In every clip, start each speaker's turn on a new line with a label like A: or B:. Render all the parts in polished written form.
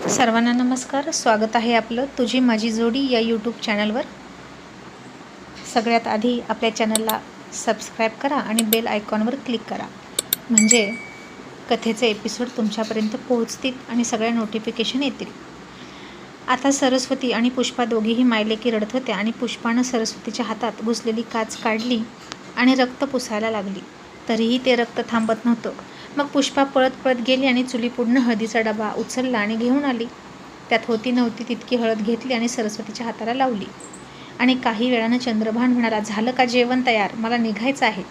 A: सर्वांना नमस्कार. स्वागत आहे आपलं तुझी माझी जोडी या यूट्यूब चॅनलवर. सगळ्यात आधी आपल्या चॅनलला सबस्क्राईब करा आणि बेल आयकॉनवर क्लिक करा, म्हणजे कथेचे एपिसोड तुमच्यापर्यंत पोहोचतील आणि सगळ्या नोटिफिकेशन येतील. आता सरस्वती आणि पुष्पा दोघीही मायलेकी रडत होत्या आणि पुष्पानं सरस्वतीच्या हातात घुसलेली काच काढली आणि रक्त पुसायला लागली. तरीही ते रक्त थांबत नव्हतं. मग पुष्पा पळत पळत गेली आणि चुलीपुढनं हळदीचा डबा उचलला आणि घेऊन आली. त्यात होती नव्हती तितकी हळद घेतली आणि सरस्वतीच्या हाताला लावली. आणि काही वेळानं चंद्रभान म्हणाला, झालं का जेवण तयार? मला निघायचं आहे.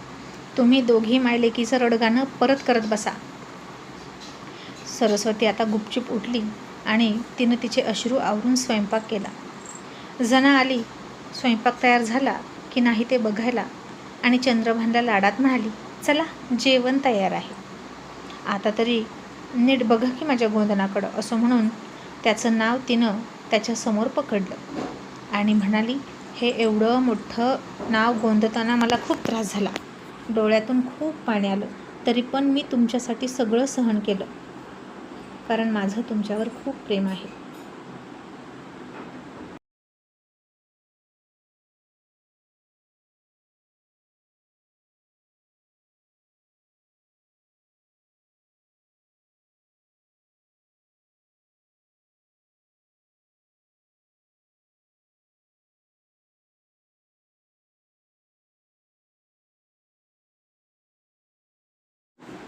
A: तुम्ही दोघी मायलेकीचं रडगाणं परत करत बसा. सरस्वती आता गुपचूप उठली आणि तिनं तिचे अश्रू आवरून स्वयंपाक केला. जना आली. स्वयंपाक तयार झाला की नाही ते बघायला आणि चंद्रभानला लाडात म्हणाली, चला जेवण तयार आहे. आता तरी नीट बघा की माझ्या गोंधनाकडं, असं म्हणून त्याचं नाव तिनं त्याच्यासमोर पकडलं आणि म्हणाली, हे एवढं मोठं नाव गोंधताना मला खूप त्रास झाला. डोळ्यातून खूप पाणी आलं. तरी पण मी तुमच्यासाठी सगळं सहन केलं, कारण माझं तुमच्यावर खूप प्रेम आहे.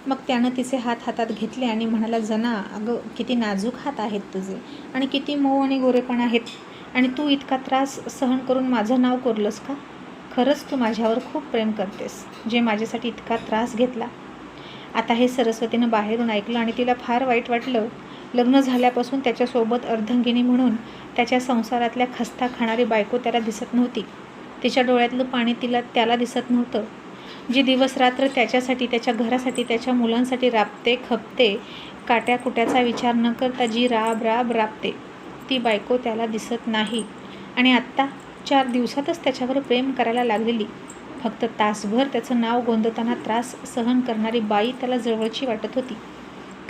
A: मग त्यानं तिचे हात हातात घेतले आणि म्हणाला, जना, अगं किती नाजूक हात आहेत तुझे आणि किती मऊ आणि गोरेपण आहेत, आणि तू इतका त्रास सहन करून माझं नाव कोरलंस का? खरंच तू माझ्यावर खूप प्रेम करतेस, जे माझ्यासाठी इतका त्रास घेतला. आता हे सरस्वतीनं बाहेरून ऐकलं आणि तिला फार वाईट वाटलं. लग्न झाल्यापासून त्याच्यासोबत अर्धांगिनी म्हणून त्याच्या संसारातल्या खस्ता खाणारी बायको त्याला दिसत नव्हती. तिच्या डोळ्यातलं पाणी त्याला दिसत नव्हतं. जी दिवस रात्र त्याच्यासाठी, त्याच्या घरासाठी, त्याच्या मुलांसाठी राबते, खपते, काट्याकुट्याचा विचार न करता जी राबते, ती बायको त्याला दिसत नाही. आणि आत्ता 4 दिवसातच त्याच्यावर प्रेम करायला लागलेली, फक्त तासभर त्याचं नाव गोंधताना त्रास सहन करणारी बाई त्याला जवळची वाटत होती.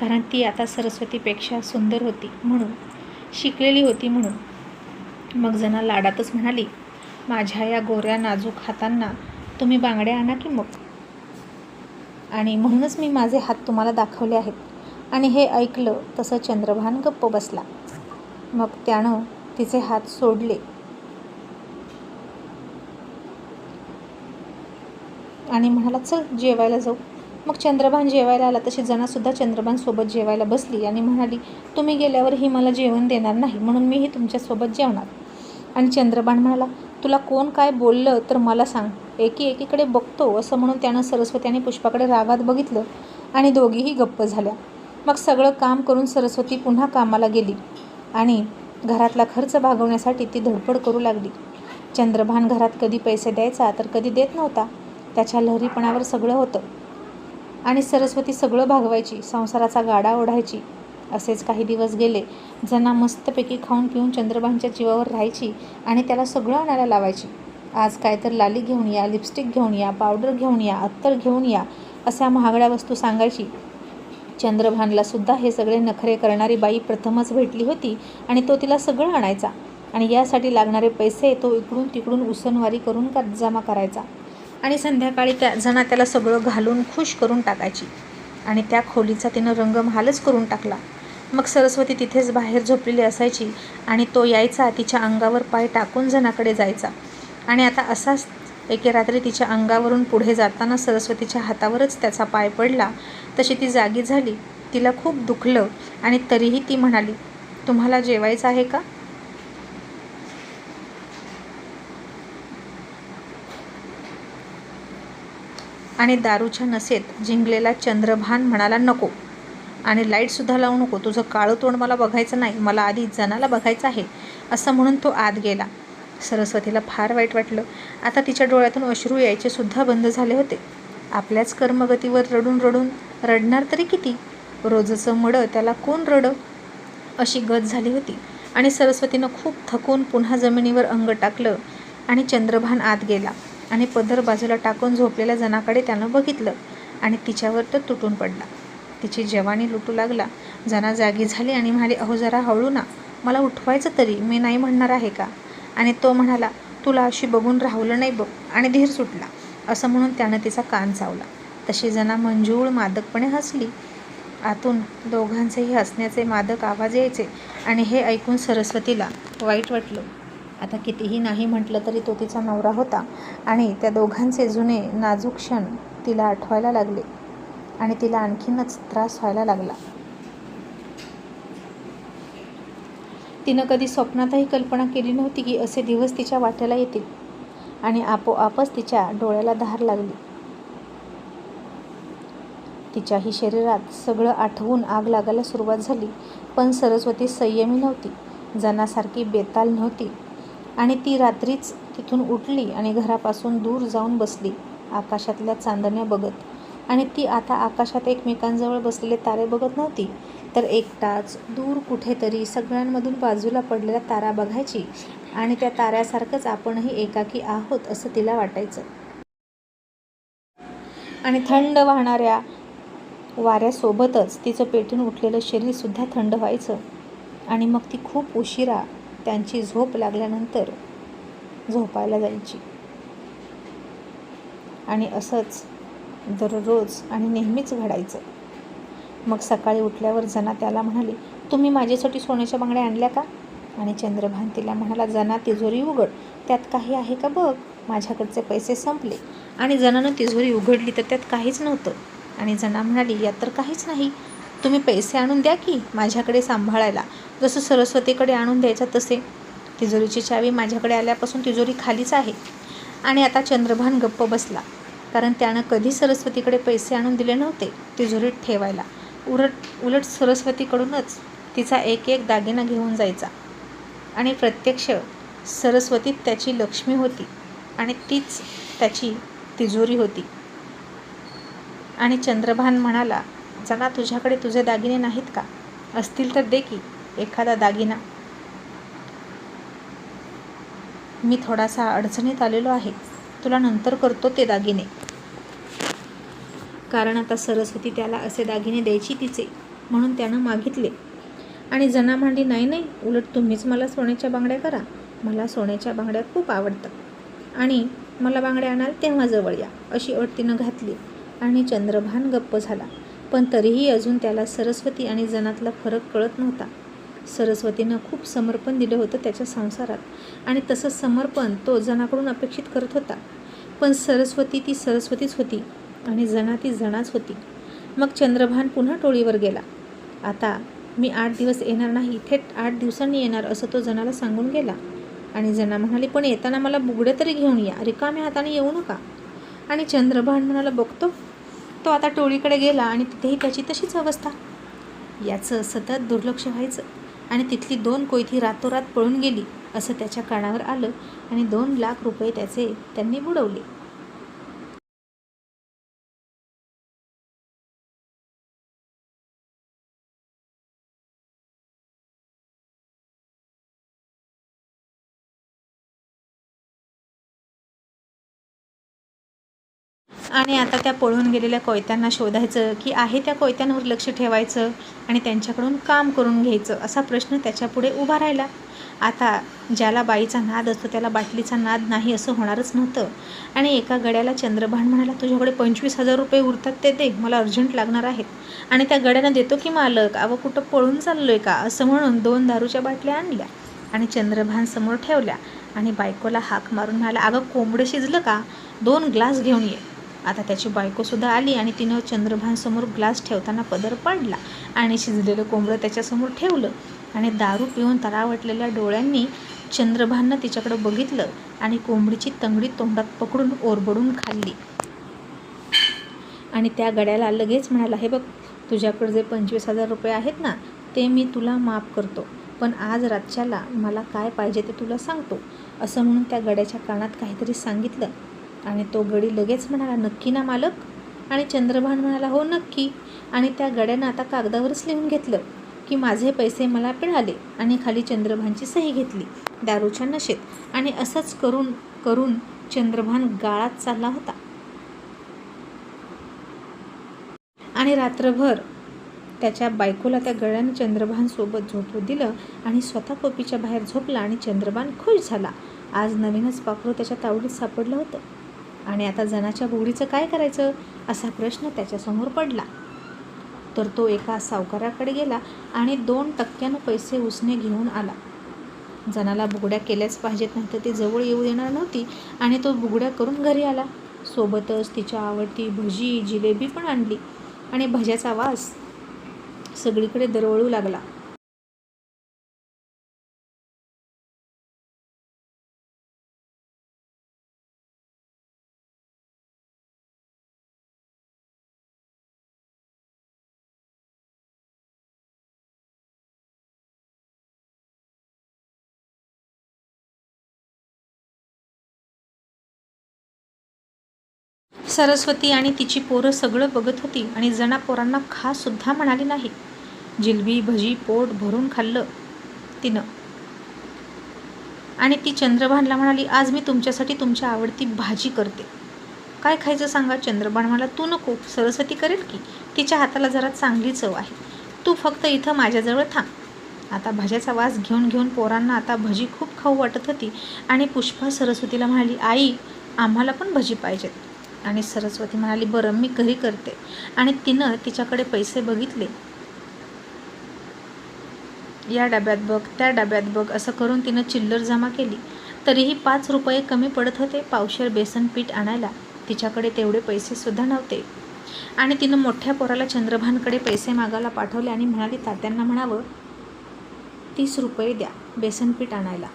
A: कारण ती आता सरस्वतीपेक्षा सुंदर होती म्हणून, शिकलेली होती म्हणून. मग जना लाडातच म्हणाली, माझ्या या गोऱ्या नाजूक हातांना तुम्ही बांगड्या आणा की मग. आणि म्हणूनच मी माझे हात तुम्हाला दाखवले आहेत. आणि हे ऐकलं तसं चंद्रभान गप्प बसला. मग त्यानं तिचे हात सोडले आणि म्हणाला, चल जेवायला जाऊ. मग चंद्रभान जेवायला आला तशी जनासुद्धा चंद्रभानसोबत जेवायला बसली आणि म्हणाली, तुम्ही गेल्यावर ही मला जेवण देणार नाही, म्हणून मीही तुमच्यासोबत जेवणार. आणि चंद्रभान म्हणाला, तुला कोण काय बोललं तर मला सांग, एकीकडे बघतो. असं म्हणून त्यानं सरस्वती आणि पुष्पाकडे रागात बघितलं आणि दोघीही गप्प झाल्या. मग सगळं काम करून सरस्वती पुन्हा कामाला गेली आणि घरातला खर्च भागवण्यासाठी ती धडपड करू लागली. चंद्रभान घरात कधी पैसे द्यायचा तर कधी देत नव्हता. त्याच्या लहरीपणावर सगळं होतं आणि सरस्वती सगळं भागवायची, संसाराचा गाडा ओढायची. असेच काही दिवस गेले. जना मस्तपैकी खाऊन पिऊन चंद्रभानच्या जीवावर राहायची आणि त्याला सगळं आणायला लावायची. आज काय तर लाली घेऊन या, लिपस्टिक घेऊन या, पावडर घेऊन या, अत्तर घेऊन या, अशा महागड्या वस्तू सांगायची. चंद्रभानला सुद्धा हे सगळे नखरे करणारी बाई प्रथमच भेटली होती आणि तो तिला सगळं आणायचा आणि यासाठी लागणारे पैसे तो इकडून तिकडून उसनवारी करून जमा करायचा. आणि संध्याकाळी जना त्याला सगळं घालून खुश करून टाकायची आणि त्या खोलीचा तिनं रंगमहालच करून टाकला. मग सरस्वती तिथेच बाहेर झोपलेली असायची आणि तो यायचा, तिच्या अंगावर पाय टाकून जनाकडे जायचा. आणि आता असाच एके रात्री तिच्या अंगावरून पुढे जाताना सरस्वतीच्या हातावरच त्याचा पाय पडला. तशी ती जागी झाली. तिला खूप दुखलं आणि तरीही ती म्हणाली, तुम्हाला जेवायचं आहे का? आणि दारूच्या नशेत जिंकलेला चंद्रभान म्हणाला, नको, आणि लाईटसुद्धा लावू नको, तुझं काळं तोंड मला बघायचं नाही, मला आधी जनाला बघायचं आहे. असं म्हणून तो आत गेला. सरस्वतीला फार वाईट वाटलं. आता तिच्या डोळ्यातून अश्रू यायचे सुद्धा बंद झाले होते. आपल्याच कर्मगतीवर रडून रडून रडणार तरी किती? रोजचं मडं त्याला कोण रडं, अशी गत झाली होती. आणि सरस्वतीनं खूप थकून पुन्हा जमिनीवर अंग टाकलं आणि चंद्रभान आत गेला आणि पदर बाजूला टाकून झोपलेल्या जनाकडे त्यानं बघितलं आणि तिच्यावर तो तुटून पडला. तिची जवानी लुटू लागला जना जागी झाली आणि म्हणाली, अहो जरा हळू ना, मला उठवायचं तरी, मी नाही म्हणणार आहे का. आणि तो म्हणाला, तुला अशी बघून राहुलं नाही बघ, आणि धीर सुटला. असं म्हणून त्यानं तिचा कान चावला. तशी जना मंजूळ मादकपणे हसली. आतून दोघांचेही हसण्याचे मादक आवाज यायचे आणि हे ऐकून सरस्वतीला वाईट वाटलं. आता कितीही नाही म्हटलं तरी तो तिचा नवरा होता आणि त्या दोघांचे जुने नाजूक क्षण तिला आठवायला लागले आणि तिला आणखीनच त्रास व्हायला लागला. तिनं कधी स्वप्नातही कल्पना केली नव्हती की असे दिवस तिच्या वाट्याला येतील आणि आपोआपच तिच्या डोळ्याला धार लागली. तिच्याही शरीरात सगळं आठवून आग लागायला सुरुवात झाली. पण सरस्वती संयमी नव्हती, जनासारखी बेताल नव्हती आणि ती रात्रीच तिथून उठली आणि घरापासून दूर जाऊन बसली आकाशातल्या चांदण्या बघत. आणि ती आता आकाशात एकमेकांजवळ बसलेले तारे बघत नव्हती, तर एकटाच दूर कुठेतरी सगळ्यांमधून बाजूला पडलेला तारा बघायची आणि त्या ताऱ्यासारखंच आपणही एकाकी आहोत असं तिला वाटायचं. आणि थंड वाहणाऱ्या वाऱ्यासोबतच तिचं पेटून उठलेलं शरीरसुद्धा थंड व्हायचं. आणि मग ती खूप उशिरा त्यांची झोप लागल्यानंतर झोपायला जायची. आणि असंच दररोज आणि नेहमीच घडायचं. मग सकाळी उठल्यावर जना त्याला म्हणाली, तुम्ही माझ्यासाठी सोन्याच्या बांगड्या आणल्या का. आणि चंद्रभान तिला म्हणाला, जना तिजोरी उघड, त्यात काही आहे का बघ, माझ्याकडचे पैसे संपले. आणि जनानं तिजोरी उघडली तर त्यात काहीच नव्हतं. आणि जना म्हणाली, यात तर काहीच नाही, तुम्ही पैसे आणून द्या की माझ्याकडे सांभाळायला, जसं सरस्वतीकडे आणून द्यायचं तसे. तिजोरीची चावी माझ्याकडे आल्यापासून तिजोरी खालीच आहे. आणि आता चंद्रभान गप्प बसला, कारण त्यानं कधी सरस्वतीकडे पैसे आणून दिले नव्हते तिजोरीत ठेवायला. उलट सरस्वतीकडूनच तिचा एक एक दागिना घेऊन जायचा आणि प्रत्यक्ष सरस्वतीत त्याची लक्ष्मी होती आणि तीच त्याची तिजोरी होती. आणि चंद्रभान म्हणाला, जना तुझ्याकडे तुझे दागिने नाहीत का, असतील तर दे की एखादा दागिना. मी थोडासा अडचणीत आलेलो आहे, तुला नंतर करतो ते दागिने. कारण आता सरस्वती त्याला असे दागिने द्यायची तिचे, म्हणून त्यानं मागितले. आणि जना म्हणाली, नाही, उलट तुम्हीच मला सोन्याच्या बांगड्या करा, मला सोन्याच्या बांगड्या खूप आवडतात आणि मला बांगड्या आणाल तेव्हा जवळ या, अशी अट तिनं घातली. आणि चंद्रभान गप्प झाला. पण तरीही अजून त्याला सरस्वती आणि जनातला फरक कळत नव्हता. सरस्वतीनं खूप समर्पण दिलं होतं त्याच्या संसारात आणि तसं समर्पण तो जनाकडून अपेक्षित करत होता. पण सरस्वती ती सरस्वतीच होती आणि जना ती जनाच होती. मग चंद्रभान पुन्हा टोळीवर गेला. आता मी 8 दिवस येणार नाही, थेट 8 दिवसांनी येणार असं तो जनाला सांगून गेला. आणि जना म्हणाली, पण येताना मला बुगडे तरी घेऊन या, रिकाम्या हाताने येऊ नका. आणि चंद्रभान म्हणाला, बघतो. तो आता टोळीकडे गेला आणि तिथेही त्याची तशीच अवस्था. याचं सतत दुर्लक्ष व्हायचं आणि तिथली 2 कोयती रातोरात पळून गेली असं त्याच्या कानावर आलं आणि 2 लाख रुपये त्यांनी बुडवले. आणि आता त्या पळून गेलेल्या कोयत्यांना शोधायचं की आहे त्या कोयत्यांवर लक्ष ठेवायचं आणि त्यांच्याकडून काम करून घ्यायचं, असा प्रश्न त्याच्यापुढे उभा राहिला. आता ज्याला बाईचा नाद असतो त्याला बाटलीचा नाद नाही असं होणारच नव्हतं. आणि एका गड्याला चंद्रभान म्हणाला, तुझ्याकडे 25,000 रुपये उरतात ते दे, मला अर्जंट लागणार आहेत. आणि त्या गड्यानं, देतो की मालक, अवं कुठं पळून चाललोय का, असं म्हणून 2 दारूच्या बाटल्या आणल्या आणि चंद्रभान समोर ठेवल्या. आणि बायकोला हाक मारून म्हणाला, अगं कोंबडं शिजलं का, 2 ग्लास घेऊन ये. आता त्याची बायकोसुद्धा आली आणि तिनं चंद्रभानसमोर ग्लास ठेवताना पदर पाडला आणि शिजलेलं कोंबडं त्याच्यासमोर ठेवलं. आणि दारू पिऊन तरावटलेल्या डोळ्यांनी चंद्रभाननं तिच्याकडं बघितलं आणि कोंबडीची तंगडी तोंडात पकडून ओरबडून खाल्ली. आणि त्या गड्याला लगेच म्हणाला, हे बघ, तुझ्याकडे जे 25,000 रुपये आहेत ना, ते मी तुला माफ करतो, पण आज रातच्याला मला काय पाहिजे ते तुला सांगतो, असं म्हणून त्या गड्याच्या कानात काहीतरी सांगितलं. आणि तो गडी लगेच म्हणाला, नक्की ना मालक. आणि चंद्रभान म्हणाला, हो नक्की. आणि त्या गड्यानं आता कागदावरच लिहून घेतलं की माझे पैसे मला मिळाले आणि खाली चंद्रभानची सही घेतली दारूच्या नशेत. आणि असंच करून करून चंद्रभान गाळात चालला होता. आणि रात्रभर त्याच्या बायकोला त्या गळ्यानं चंद्रभानसोबत झोपू दिलं आणि स्वतः खोपीच्या बाहेर झोपला आणि चंद्रभान खुश झाला. आज नवीनच पाखरू त्याच्या तावडीत सापडलं होतं. आणि आता जनाच्या बुगडीचं काय करायचं असा प्रश्न त्याच्यासमोर पडला. तर तो एका सावकाराकडे गेला आणि 2% पैसे उसने घेऊन आला. जनाला बुगड्या केल्याच पाहिजेत, नाही तर ती जवळ येऊ देणार नव्हती आणि तो बुगड्या करून घरी आला. सोबतच तिच्या आवडती भजी जिलेबी पण आणली आणि भज्याचा वास सगळीकडे दरवळू लागला. सरस्वती आणि तिची पोरं सगळं बघत होती आणि जना पोरांना खा सुद्धा म्हणाली नाही. जिलबी भजी पोट भरून खाल्लं तिनं. आणि ती चंद्रभानला म्हणाली, आज मी तुमच्यासाठी तुमच्या आवडती भाजी करते. काय खायचं सांगा. चंद्रभान म्हणाला, तू नको, सरस्वती करेल की, तिच्या हाताला जरा चांगली चव आहे. तू फक्त इथं माझ्याजवळ थांब. आता भाज्याचा वास घेऊन घेऊन पोरांना आता भजी खूप खाऊ वाटत होती आणि पुष्पा सरस्वतीला म्हणाली, आई आम्हाला पण भजी पाहिजेत. आणि सरस्वती म्हणाली, बरं मी घरी करते. आणि तिनं तिच्याकडे पैसे बघितले. या डब्यात बघ, त्या डब्यात बघ असं करून तिनं चिल्लर जमा केली. तरीही 5 रुपये कमी पडत होते पावशेर बेसन पीठ आणायला. तिच्याकडे तेवढे पैसे सुद्धा नव्हते. आणि तिनं मोठ्या पोराला चंद्रभानकडे पैसे मागायला पाठवले आणि म्हणाली, तात्यांना म्हणावं 30 रुपये द्या बेसन पीठ आणायला.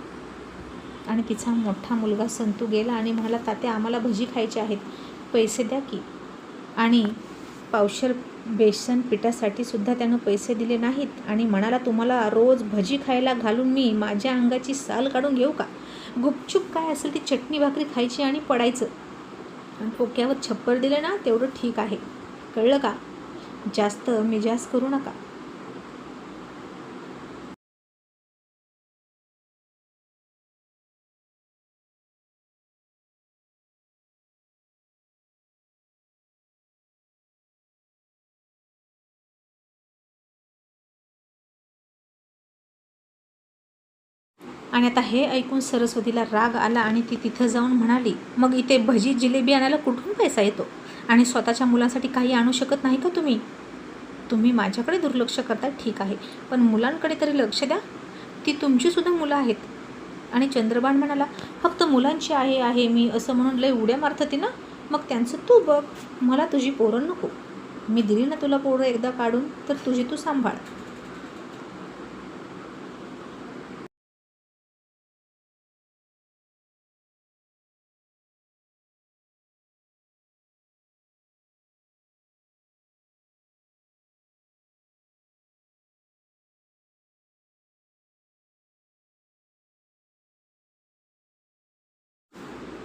A: आणि तिचा मोठा मुलगा संतू गेला आणि म्हणाला, तात्या आम्हाला भजी खायची आहेत, पैसे द्या की. आणि पावशेर बेसन पिठासाठी सुद्धा त्यानं पैसे दिले नाहीत आणि म्हणाला, तुम्हाला रोज भजी खायला घालून मी माझ्या अंगाची साल काढून घेऊ का. गुपचूप काय असेल ती चटणी भाकरी खायची आणि पडायचं. आणि पोक्यावर छप्पर दिलं ना तेवढं ठीक आहे, कळलं का. जास्त मिजाज करू नका. आणि आता हे ऐकून सरस्वतीला राग आला आणि ती तिथं जाऊन म्हणाली, मग इथे भजी जिलेबी आणायला कुठून पैसा येतो. आणि स्वतःच्या मुलांसाठी काही आणू शकत नाही का तुम्ही. तुम्ही माझ्याकडे दुर्लक्ष करता ठीक आहे, पण मुलांकडे तरी लक्ष द्या. ती तुमचीसुद्धा मुलं आहेत. आणि चंद्रभान म्हणाला, फक्त मुलांची आहे मी असं म्हणून लय उड्या मारत होती ना, मग त्यांचं तू बघ, मला तुझी पोरं नको. मी दिली ना तुला पोरं एकदा काढून, तर तुझी तू सांभाळ.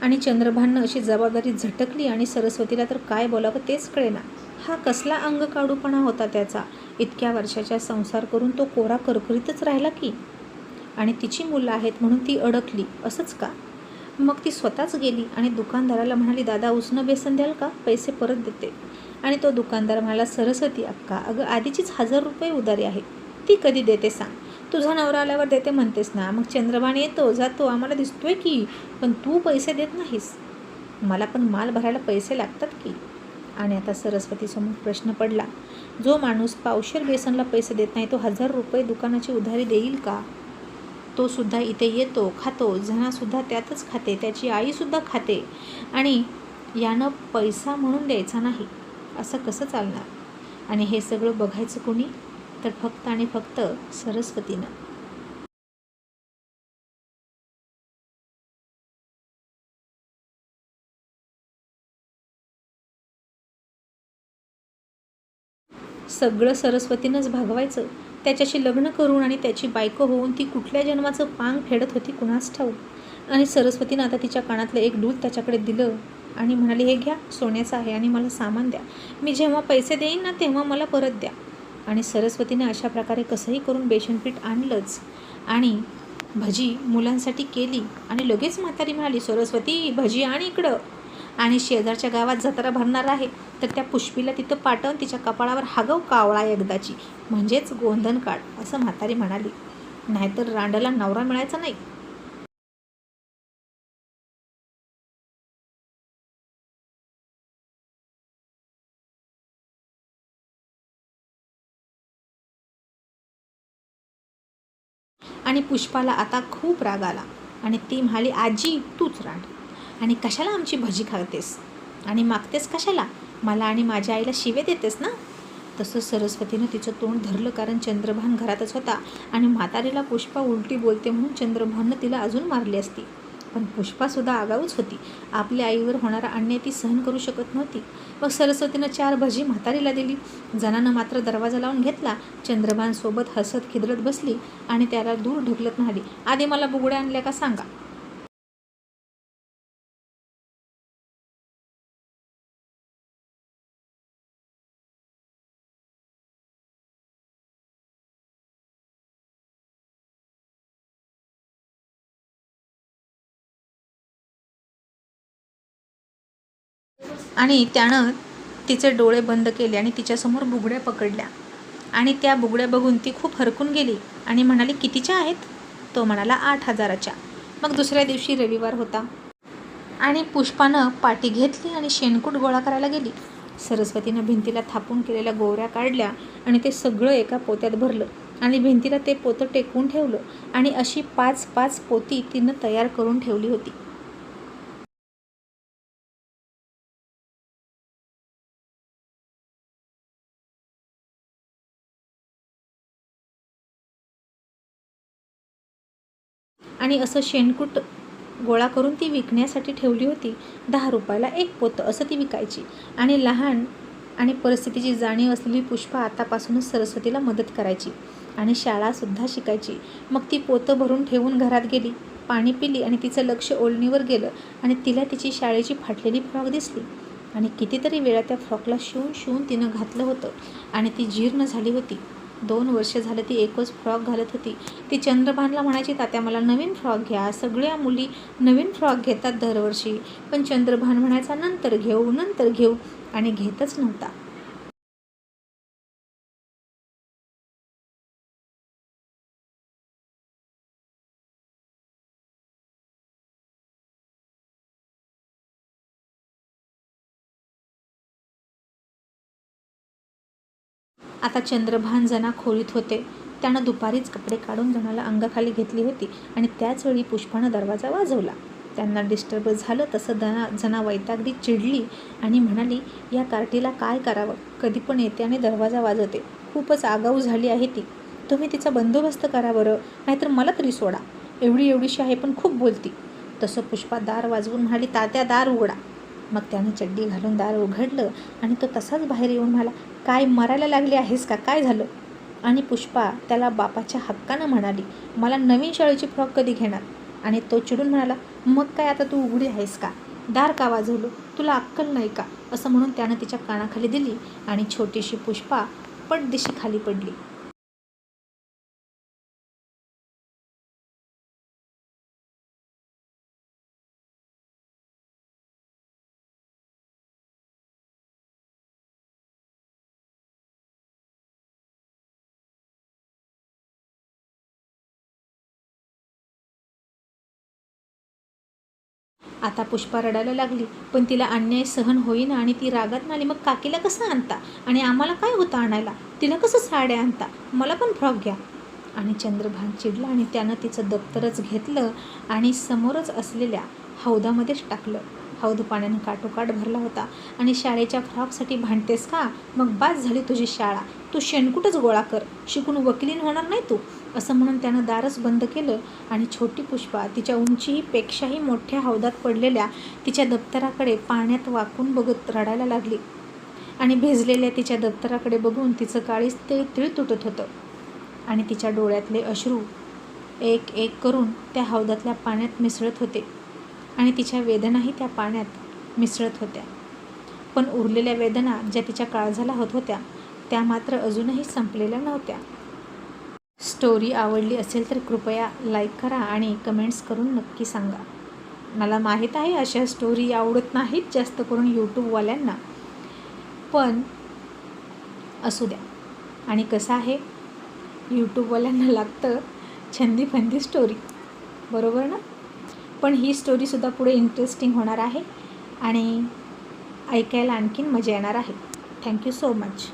A: आणि चंद्रभाननं अशी जबाबदारी झटकली आणि सरस्वतीला तर काय बोलावं तेच कळेना. हा कसला अंग काढूपणा होता त्याचा. इतक्या वर्षाचा संसार करून तो कोरा करकरीतच राहिला की. आणि तिची मुलं आहेत म्हणून ती अडकली असंच का. मग ती स्वतःच गेली आणि दुकानदाराला म्हणाली, दादा उसनं बेसन द्याल का, पैसे परत देते. आणि तो दुकानदार म्हणाला, सरस्वती अक्का, अगं आधीचीच 1000 रुपये उधारी आहे, ती कधी देते सांग. तुझा नवरा आल्यावर देते म्हणतेस ना. मग चंद्रभान येतो जातो आम्हाला दिसतोय की, पण तू पैसे देत नाहीस. मला पण माल भरायला पैसे लागतात की. आणि आता सरस्वतीसमोर प्रश्न पडला, जो माणूस पावशेर बेसनला पैसे देत नाही तो 1000 रुपये दुकानाची उधारी देईल का. तो सुद्धा इथे येतो, खातो, जनासुद्धा त्यातच खाते, त्याची आईसुद्धा खाते. आणि यानं पैसा म्हणून द्यायचा नाही, असं कसं चालणार. आणि हे सगळं बघायचं कोणी, तर फक्त आणि फक्त सरस्वतीनं. सगळं सरस्वतीनंच भागवायचं. त्याच्याशी लग्न करून आणि त्याची बायको होऊन ती कुठल्या जन्माचं पांग फेडत होती कुणास ठाऊक. आणि सरस्वतीनं आता तिच्या कानातलं एक डूल त्याच्याकडे दिलं आणि म्हणाली, हे घ्या, सोन्याचं आहे आणि मला सामान द्या. मी जेव्हा पैसे देईन ना तेव्हा मला परत द्या. आणि सरस्वतीने अशा प्रकारे कसंही करून बेसनपीठ आणलंच आणि भजी मुलांसाठी केली. आणि लगेच म्हातारी म्हणाली, सरस्वती भजी आण इकडं. आणि शेजारच्या गावात जत्रा भरणार आहे, तर त्या पुष्पीला तिथं पाठवून तिच्या कपाळावर हागव कावळा एकदाची, म्हणजेच गोंधन काढ, असं म्हातारी म्हणाली. नाहीतर रांडला नवरा मिळायचा नाही. आणि पुष्पाला आता खूप राग आला आणि ती म्हणाली, आजी तूच रांड, आणि कशाला आमची भजी खातेस आणि मागतेस कशाला, मला आणि माझ्या आईला शिवे देतेस ना. तसं सरस्वतीनं तिचं तोंड धरलं, कारण चंद्रभान घरातच होता आणि म्हातारीला पुष्पा उलटी बोलते म्हणून चंद्रभाननं तिला अजून मारली असती. पण पुष्पासुद्धा आगाऊच होती. आपल्या आईवर होणारा अन्याय ती सहन करू शकत नव्हती. मग सरस्वतीनं 4 भजी म्हातारीला दिली. जनानं मात्र दरवाजा लावून घेतला. चंद्रभानसोबत हसत खिदळत बसली आणि त्याला दूर ढकलत म्हणाली, आधी मला बुगड्या आणल्या का सांगा. आणि त्यानं तिचे डोळे बंद केले आणि तिच्यासमोर बुगड्या पकडल्या आणि त्या बुगड्या बघून ती खूप हरकून गेली आणि म्हणाली, कितीच्या आहेत. तो म्हणाला, 8,000च्या. मग दुसऱ्या दिवशी रविवार होता आणि पुष्पानं पाटी घेतली आणि शेणकूट गोळा करायला गेली. सरस्वतीनं भिंतीला थापून केलेल्या गोवऱ्या काढल्या आणि ते सगळं एका पोत्यात भरलं आणि भिंतीला ते पोतं टेकवून ठेवलं आणि अशी 5-5 पोती तिनं तयार करून ठेवली होती. आणि असं शेणकूट गोळा करून ती विकण्यासाठी ठेवली होती. 10 रुपयाला 1 पोतं असं ती विकायची. आणि लहान आणि परिस्थितीची जाणीव असलेली पुष्पा आतापासूनच सरस्वतीला मदत करायची आणि शाळासुद्धा शिकायची. मग ती पोतं भरून ठेवून घरात गेली, पाणी पिली आणि तिचं लक्ष ओढणीवर गेलं आणि तिला तिची शाळेची फाटलेली फ्रॉक दिसली. आणि कितीतरी वेळा त्या फ्रॉकला शिवून तिनं घातलं होतं आणि ती जीर्ण झाली होती. 2 वर्ष झालं ती एकच फ्रॉक घालत होती. ती चंद्रभानला म्हणायची, तात्या मला नवीन फ्रॉक घ्या. सगळ्या मुली नवीन फ्रॉक घेतात दरवर्षी. पण चंद्रभान म्हणायचा, नंतर घेऊ आणि घेतच नव्हता. आता चंद्रभान जना खोलीत होते. त्यानं दुपारीच कपडे काढून जणाला अंगाखाली घेतली होती आणि त्याचवेळी पुष्पानं दरवाजा वाजवला. त्यांना डिस्टर्ब झालं तसं जना वैतागली, चिडली आणि म्हणाली, या कार्टीला काय करावं, कधी पण येते आणि दरवाजा वाजवते. खूपच आगाऊ झाली आहे ती. तुम्ही तिचा बंदोबस्त करा बरं, नाहीतर मला तरी सोडा. एवढीशी आहे पण खूप बोलती. तसं पुष्पा दार वाजवून म्हणाली, तात्या दार उघडा. मग त्याने चड्डी घालून दार उघडलं आणि तो तसाच बाहेर येऊन म्हणाला, काय मरायला लागली आहेस का, काय झालं. आणि पुष्पा त्याला बापाच्या हक्कानं म्हणाली, मला नवीन शाळेची फ्रॉक कधी घेणार. आणि तो चिडून म्हणाला, मग काय आता तू उघडी आहेस का, दार का वाजवलं, तुला अक्कल नाही का, असं म्हणून त्यानं तिच्या कानाखाली दिली आणि छोटीशी पुष्पा पटदिशी खाली पडली. आता पुष्पा रडायला लागली, पण तिला अन्याय सहन होईना आणि ती रागात म्हणाली, मग काकीला कसं आणता आणि आम्हाला काय होतं आणायला, तिला कसं साड्या आणता, मला पण फ्रॉक घ्या. आणि चंद्रभान चिडला आणि त्यानं तिचं दप्तरच घेतलं आणि समोरच असलेल्या हौदामध्येच टाकलं. हौद पाण्यानं काठोकाठ भरला होता. आणि शाळेच्या फ्रॉकसाठी भांडतेस का, मग बास झाली तुझी शाळा, तू शेणकुटच गोळा कर, शिकून वकिलीन होणार नाही तू, असं म्हणून त्यानं दारच बंद केलं. आणि छोटी पुष्पा तिच्या उंचीपेक्षाही मोठ्या हौदात पडलेल्या तिच्या दप्तराकडे पाण्यात वाकून बघत रडायला लागली. आणि भिजलेल्या तिच्या दप्तराकडे बघून तिचं काळीज तिळ तुटत होतं आणि तिच्या डोळ्यातले अश्रू एक एक करून त्या हौदातल्या पाण्यात मिसळत होते आणि तिच्या वेदनाही त्या पाण्यात मिसळत होत्या. पण उरलेल्या वेदना ज्या तिच्या काळजाला होत होत्या त्या मात्र अजूनही संपलेल्या नव्हत्या. स्टोरी आवडली असेल तर कृपया लाईक करा आणि कमेंट्स करून नक्की सांगा. मला माहीत आहे अशा स्टोरी आवडत नाहीत जास्त करून यूट्यूबवाल्यांना, पण असू द्या. आणि कसं आहे, यूट्यूबवाल्यांना लागतं छंदी फंदी स्टोरी, बरोबर ना? पण ही स्टोरीसुद्धा पुढे इंटरेस्टिंग होणार आहे आणि ऐकायला आणखीन मजा येणार आहे. Thank you so much.